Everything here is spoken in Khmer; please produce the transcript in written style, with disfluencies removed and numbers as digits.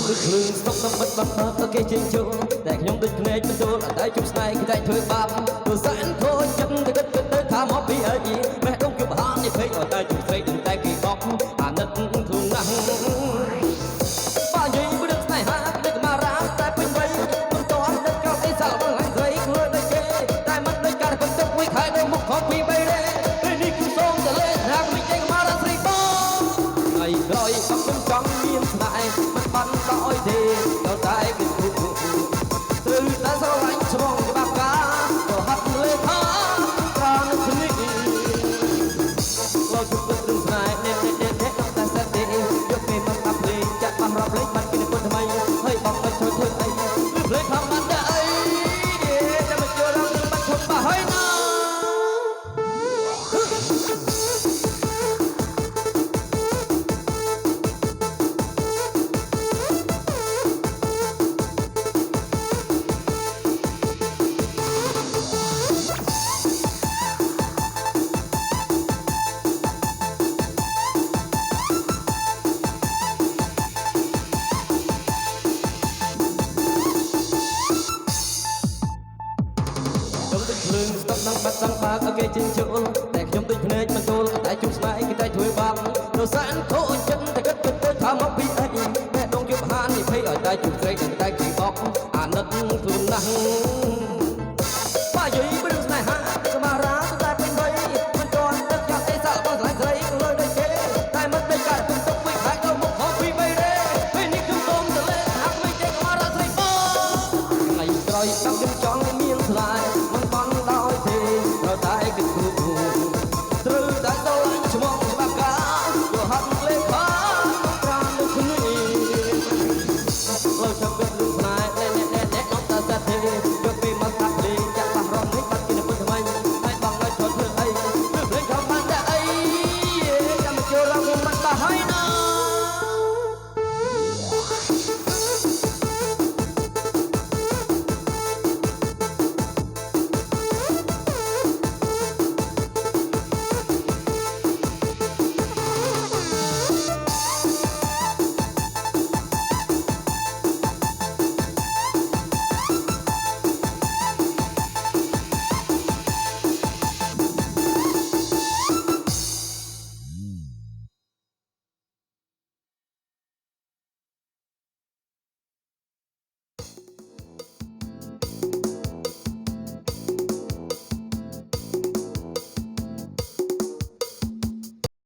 ដូចភ្លើងស្តុកសម្បត្តិបំផុតទៅគេជិះចូលតែខ្ញុំដូចភ្នែកបន្ទោលតែជុំស្នែងតែធ្វើបាបទោះសែនខូចចិត្តទៅគិតទៅថាមកពីអីម៉ែដងជប់ហាននេះពេកឲ្យតែជុំស្រីតែគេបោកអាណិតខ្លួនណាស់បើនិយាយរឿងស្នេហាដូចកម្មារាតែពេញវ័យមិនតន់ដឹកកោតអីសាក់បងហើយស្រីខ្លួនដូចគេតែមិនដូចការបន្ទុកមួយខែនៅមុខខំពីបីរេពេលនេះគឺសូមតលេថាមិនចេញកម្មារាស្រីបងថ្ងៃក្រោយខ្ញុំចង់មានស្នេហ៍មិនបានដោយទេដល់តែគេត្រូវតែស្រឡាញ់ឆ្លងច្បាប់ការក៏ហាត់លេខាប្រាណគ្នាលោកជួបរឿងស្នេហ៍នេះតែសិតទេយកពេលមកតាប់លេងចាក់បោះរាប់លេងបាត់ពីគុណថ្មីហើយបងមិនជួយធ្វើអីភ្លេចធម្មតាអីតែមកជួរងបាត់ឈប់បោះហើយណាភ្លើងស្តុកនឹងបាត់សង្បាកគេជិះចូលតែខ្ញុំដូចភ្នែកមិនទល់តែជុំស្បែកគេតែធ្វើបាបទោះសែនខូចចិត្តតែគិតទៅថាមកពីអីតែដងយប់ហាននេះភ័យឲ្យតែជុំស្រីតែគេបោកអាណិតខ្លួនណាស់បើនិយាយរឿងស្នេហាកម្មារាតែពេញវ័យមិនទាន់ទឹកយកអីសាក់បងស្រីស្រីលើដូចគេតែមិនដូចការទុំទុកមួយខែទៅមុខហោពីបីរេពេលនេះខ្ញុំសូមតលេហាក់មិនចេះកម្មារាស្រីបងថ្ងៃក្រោយតាមខ្ញុំ